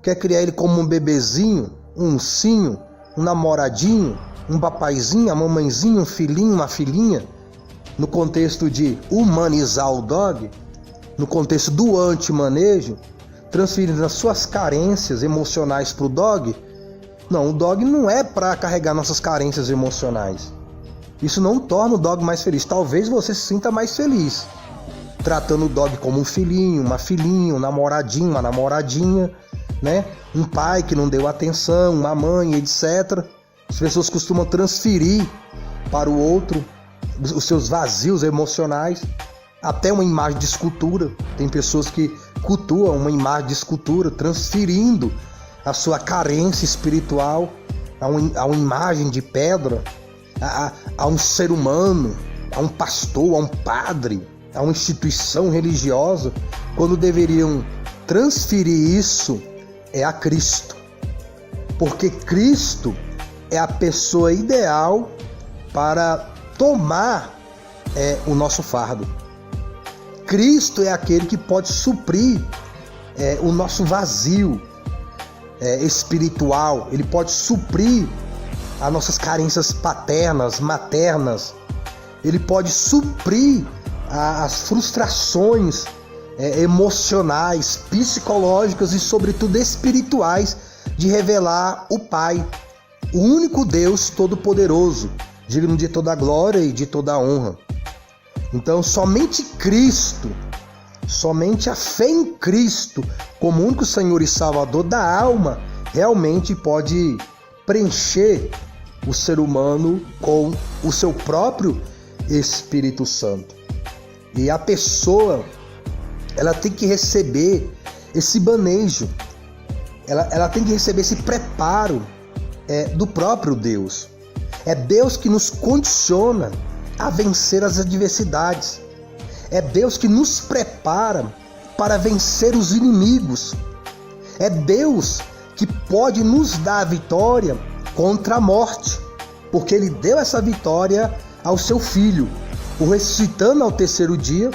quer criar ele como um bebezinho, um ursinho, um namoradinho, um papaizinho, uma mamãezinha, um filhinho, uma filhinha, no contexto de humanizar o dog, no contexto do anti-manejo, transferindo as suas carências emocionais para o dog. Não, o dog não é para carregar nossas carências emocionais. Isso não torna o dog mais feliz. Talvez você se sinta mais feliz tratando o dog como um filhinho, uma filhinha, um namoradinho, uma namoradinha, né? Um pai que não deu atenção, uma mãe, etc. As pessoas costumam transferir para o outro os seus vazios emocionais, até uma imagem de escultura. Tem pessoas que cultuam uma imagem de escultura, transferindo a sua carência espiritual a uma imagem de pedra, a um ser humano, a um pastor, a um padre, a uma instituição religiosa, quando deveriam transferir isso a Cristo. Porque Cristo é a pessoa ideal para tomar o nosso fardo. Cristo é aquele que pode suprir o nosso vazio espiritual. Ele pode suprir as nossas carências paternas, maternas. Ele pode suprir as frustrações emocionais, psicológicas e, sobretudo, espirituais, de revelar o Pai, o único Deus Todo-Poderoso, digno de toda a glória e de toda a honra. Então, somente Cristo, somente a fé em Cristo, como único Senhor e Salvador da alma, realmente pode preencher o ser humano com o seu próprio Espírito Santo. E a pessoa, ela tem que receber esse manejo, ela tem que receber esse preparo do próprio Deus. É Deus que nos condiciona a vencer as adversidades. É Deus que nos prepara para vencer os inimigos. É Deus que pode nos dar a vitória contra a morte, porque Ele deu essa vitória ao seu Filho, o ressuscitando ao terceiro dia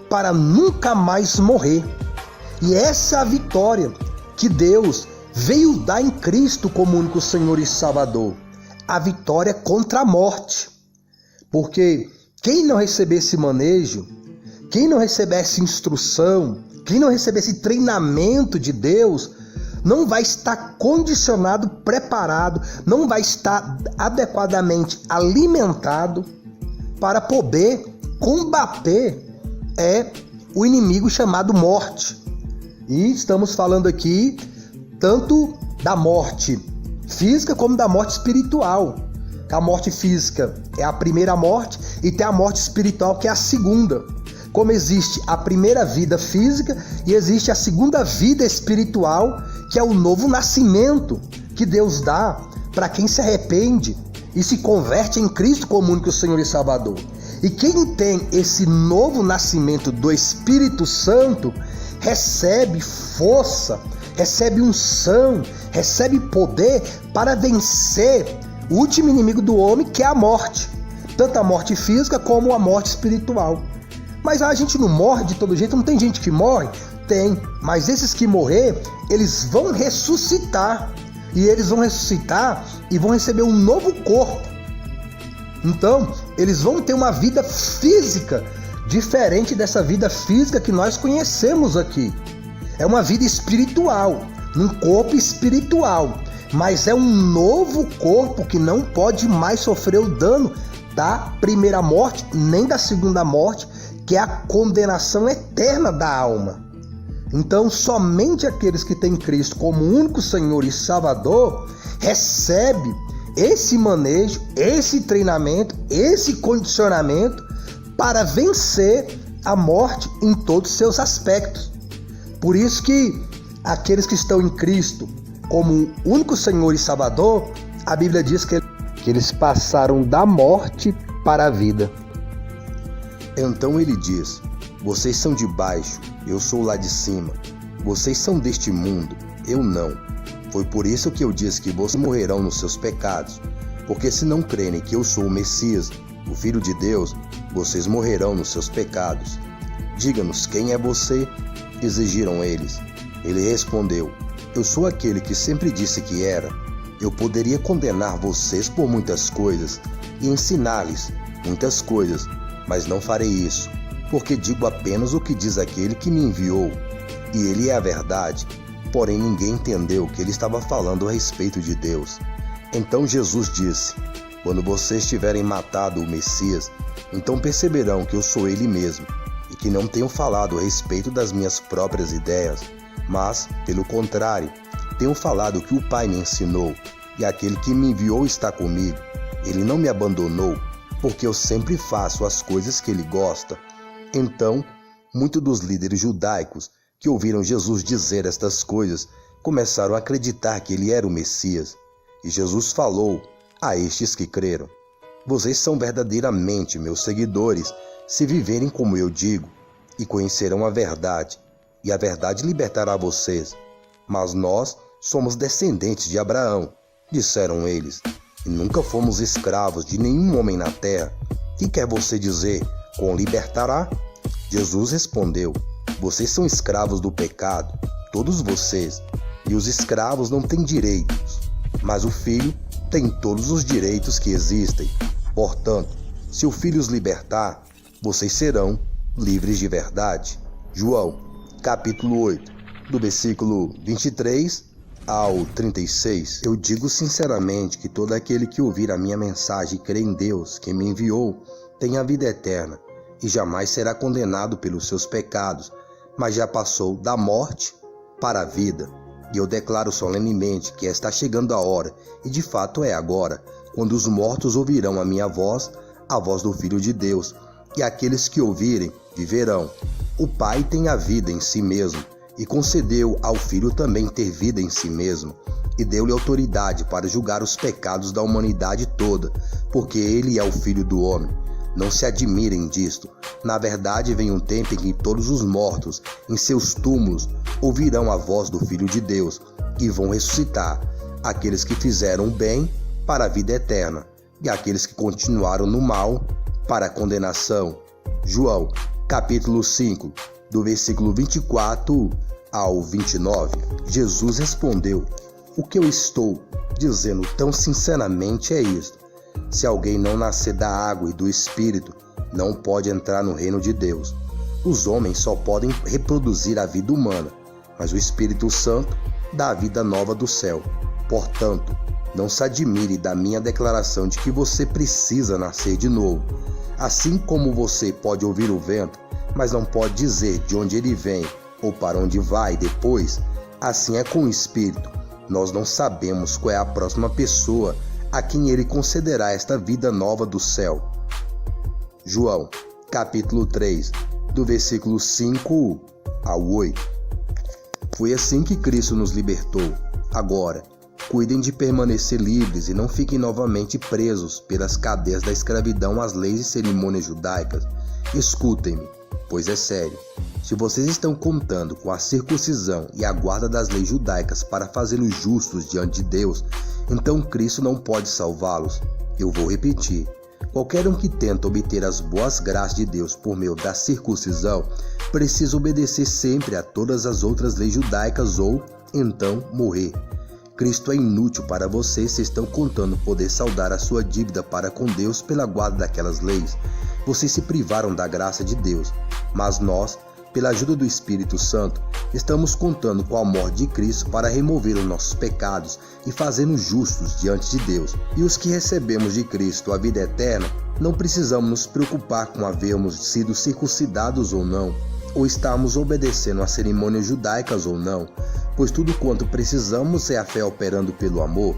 para nunca mais morrer. E essa é a vitória que Deus veio dar em Cristo como único Senhor e Salvador. A vitória contra a morte. Porque quem não receber esse manejo, quem não receber essa instrução, quem não receber esse treinamento de Deus, não vai estar condicionado, preparado, não vai estar adequadamente alimentado para poder combater o inimigo chamado morte. E estamos falando aqui tanto da morte física como da morte espiritual. A morte física é a primeira morte e tem a morte espiritual, que é a segunda. Como existe a primeira vida física e existe a segunda vida espiritual, que é o novo nascimento que Deus dá para quem se arrepende e se converte em Cristo como único Senhor e Salvador. E quem tem esse novo nascimento do Espírito Santo recebe força, recebe unção, recebe poder para vencer o último inimigo do homem, que é a morte. Tanto a morte física como a morte espiritual. Mas a gente não morre de todo jeito, não tem gente que morre? Tem, mas esses que morrer, eles vão ressuscitar. E eles vão ressuscitar e vão receber um novo corpo. Então, eles vão ter uma vida física diferente dessa vida física que nós conhecemos aqui. É uma vida espiritual, num corpo espiritual. Mas é um novo corpo que não pode mais sofrer o dano da primeira morte, nem da segunda morte, que é a condenação eterna da alma. Então, somente aqueles que têm Cristo como único Senhor e Salvador recebem esse manejo, esse treinamento, esse condicionamento para vencer a morte em todos os seus aspectos. Por isso que aqueles que estão em Cristo como único Senhor e Salvador, a Bíblia diz que eles passaram da morte para a vida. Então ele diz: vocês são de baixo, eu sou lá de cima. Vocês são deste mundo, eu não. Foi por isso que eu disse que vocês morrerão nos seus pecados. Porque se não crerem que eu sou o Messias, o Filho de Deus, vocês morrerão nos seus pecados. Diga-nos, quem é você? Exigiram eles. Ele respondeu: Eu sou aquele que sempre disse que era. Eu poderia condenar vocês por muitas coisas e ensinar-lhes muitas coisas, mas não farei isso, porque digo apenas o que diz aquele que me enviou, e ele é a verdade. Porém ninguém entendeu que ele estava falando a respeito de Deus. Então Jesus disse: quando vocês tiverem matado o Messias, então perceberão que eu sou ele mesmo, e que não tenho falado a respeito das minhas próprias ideias, mas, pelo contrário, tenho falado o que o Pai me ensinou, e aquele que me enviou está comigo. Ele não me abandonou, porque eu sempre faço as coisas que ele gosta. Então, muitos dos líderes judaicos que ouviram Jesus dizer estas coisas começaram a acreditar que ele era o Messias. E Jesus falou a estes que creram: vocês são verdadeiramente meus seguidores, se viverem como eu digo, e conhecerão a verdade, e a verdade libertará vocês. Mas nós somos descendentes de Abraão, disseram eles, e nunca fomos escravos de nenhum homem na terra. Que quer você dizer com libertará? Jesus respondeu: vocês são escravos do pecado, todos vocês, e os escravos não têm direitos, mas o Filho tem todos os direitos que existem. Portanto, se o Filho os libertar, vocês serão livres de verdade. João, capítulo 8, do versículo 23 ao 36. Eu digo sinceramente que todo aquele que ouvir a minha mensagem e crê em Deus, que me enviou, tem a vida eterna, e jamais será condenado pelos seus pecados, mas já passou da morte para a vida. E eu declaro solenemente que está chegando a hora, e de fato é agora, quando os mortos ouvirão a minha voz, a voz do Filho de Deus, e aqueles que ouvirem viverão. O Pai tem a vida em si mesmo, e concedeu ao Filho também ter vida em si mesmo, e deu-lhe autoridade para julgar os pecados da humanidade toda, porque ele é o Filho do homem. Não se admirem disto. Na verdade, vem um tempo em que todos os mortos em seus túmulos ouvirão a voz do Filho de Deus e vão ressuscitar, aqueles que fizeram o bem para a vida eterna e aqueles que continuaram no mal para a condenação. João, capítulo 5, do versículo 24 ao 29. Jesus respondeu: o que eu estou dizendo tão sinceramente é isto: se alguém não nascer da água e do Espírito, não pode entrar no reino de Deus. Os homens só podem reproduzir a vida humana, mas o Espírito Santo dá a vida nova do céu. Portanto, não se admire da minha declaração de que você precisa nascer de novo. Assim como você pode ouvir o vento, mas não pode dizer de onde ele vem ou para onde vai depois, assim é com o Espírito. Nós não sabemos qual é a próxima pessoa a quem ele concederá esta vida nova do céu. João, capítulo 3, do versículo 5 ao 8. Foi assim que Cristo nos libertou. Agora, cuidem de permanecer livres e não fiquem novamente presos pelas cadeias da escravidão às leis e cerimônias judaicas. Escutem-me, pois é sério. Se vocês estão contando com a circuncisão e a guarda das leis judaicas para fazê-los justos diante de Deus, então Cristo não pode salvá-los. Eu vou repetir. Qualquer um que tenta obter as boas graças de Deus por meio da circuncisão precisa obedecer sempre a todas as outras leis judaicas ou, então, morrer. Cristo é inútil para vocês se estão contando poder saldar a sua dívida para com Deus pela guarda daquelas leis. Vocês se privaram da graça de Deus, mas nós, pela ajuda do Espírito Santo, estamos contando com a morte de Cristo para remover os nossos pecados e fazê-los justos diante de Deus. E os que recebemos de Cristo a vida eterna, não precisamos nos preocupar com havermos sido circuncidados ou não, ou estarmos obedecendo às cerimônias judaicas ou não, pois tudo quanto precisamos é a fé operando pelo amor.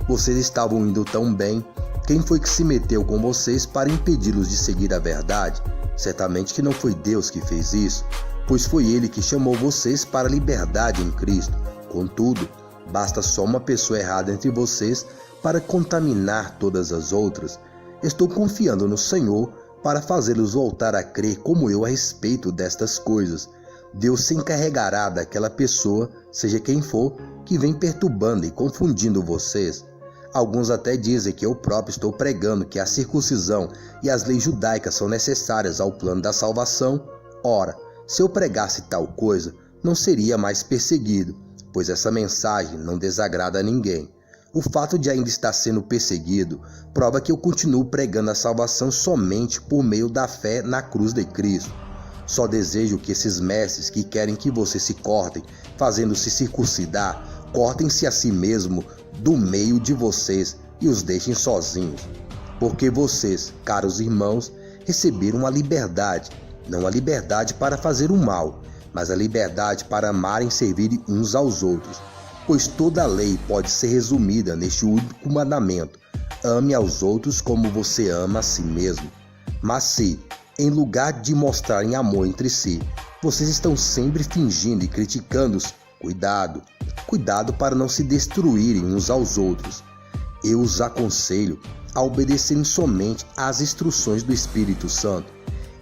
Vocês estavam indo tão bem. Quem foi que se meteu com vocês para impedi-los de seguir a verdade? Certamente que não foi Deus que fez isso, pois foi Ele que chamou vocês para a liberdade em Cristo. Contudo, basta só uma pessoa errada entre vocês para contaminar todas as outras. Estou confiando no Senhor para fazê-los voltar a crer como eu a respeito destas coisas. Deus se encarregará daquela pessoa, seja quem for, que vem perturbando e confundindo vocês. Alguns até dizem que eu próprio estou pregando que a circuncisão e as leis judaicas são necessárias ao plano da salvação. Ora, se eu pregasse tal coisa, não seria mais perseguido, pois essa mensagem não desagrada a ninguém. O fato de ainda estar sendo perseguido prova que eu continuo pregando a salvação somente por meio da fé na cruz de Cristo. Só desejo que esses mestres que querem que vocês se cortem, fazendo-se circuncidar, cortem-se a si mesmo do meio de vocês e os deixem sozinhos. Porque vocês, caros irmãos, receberam a liberdade, não a liberdade para fazer o mal, mas a liberdade para amarem e servirem uns aos outros. Pois toda a lei pode ser resumida neste único mandamento: ame aos outros como você ama a si mesmo. Mas se, em lugar de mostrarem amor entre si, vocês estão sempre fingindo e criticando-os, cuidado para não se destruírem uns aos outros. Eu os aconselho a obedecerem somente às instruções do Espírito Santo.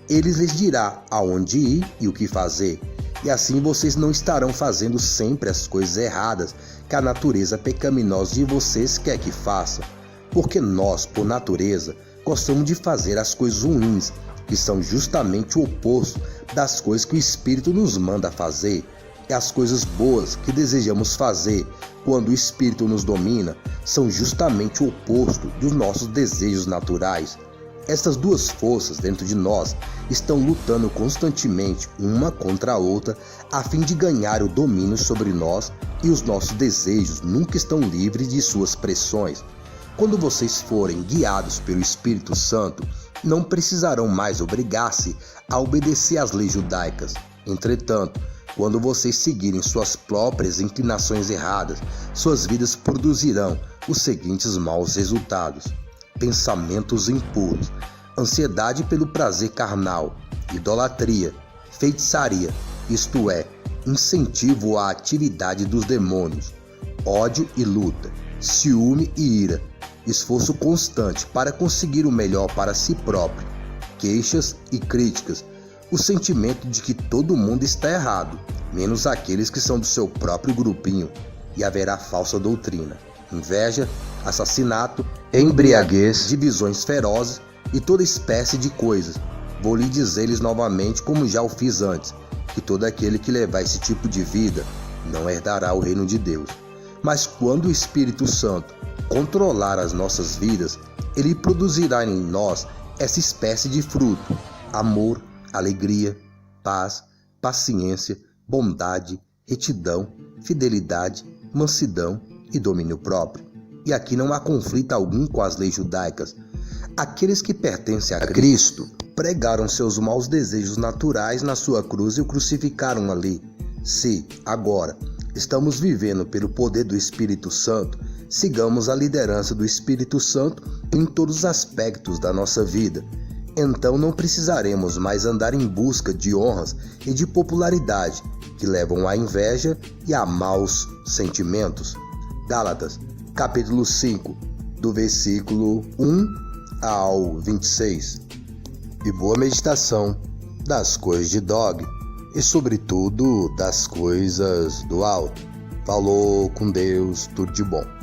Ele lhes dirá aonde ir e o que fazer. E assim vocês não estarão fazendo sempre as coisas erradas que a natureza pecaminosa de vocês quer que façam. Porque nós, por natureza, gostamos de fazer as coisas ruins, que são justamente o oposto das coisas que o Espírito nos manda fazer. E as coisas boas que desejamos fazer quando o Espírito nos domina são justamente o oposto dos nossos desejos naturais. Estas duas forças dentro de nós estão lutando constantemente uma contra a outra a fim de ganhar o domínio sobre nós, e os nossos desejos nunca estão livres de suas pressões. Quando vocês forem guiados pelo Espírito Santo, não precisarão mais obrigar-se a obedecer às leis judaicas. Entretanto, quando vocês seguirem suas próprias inclinações erradas, suas vidas produzirão os seguintes maus resultados: pensamentos impuros, ansiedade pelo prazer carnal, idolatria, feitiçaria, isto é, incentivo à atividade dos demônios, ódio e luta, ciúme e ira, esforço constante para conseguir o melhor para si próprio, queixas e críticas, o sentimento de que todo mundo está errado, menos aqueles que são do seu próprio grupinho, e haverá falsa doutrina, inveja, assassinato, embriaguez, divisões ferozes e toda espécie de coisas. Vou lhe dizer-lhes novamente, como já o fiz antes, que todo aquele que levar esse tipo de vida não herdará o reino de Deus. Mas quando o Espírito Santo controlar as nossas vidas, ele produzirá em nós essa espécie de fruto: amor, alegria, paz, paciência, bondade, retidão, fidelidade, mansidão e domínio próprio. E aqui não há conflito algum com as leis judaicas. Aqueles que pertencem a Cristo pregaram seus maus desejos naturais na sua cruz e o crucificaram ali. Se, agora, estamos vivendo pelo poder do Espírito Santo, sigamos a liderança do Espírito Santo em todos os aspectos da nossa vida. Então não precisaremos mais andar em busca de honras e de popularidade que levam à inveja e a maus sentimentos. Gálatas, capítulo 5, do versículo 1 ao 26. E boa meditação das coisas de Dog e, sobretudo, das coisas do alto. Falou com Deus, tudo de bom.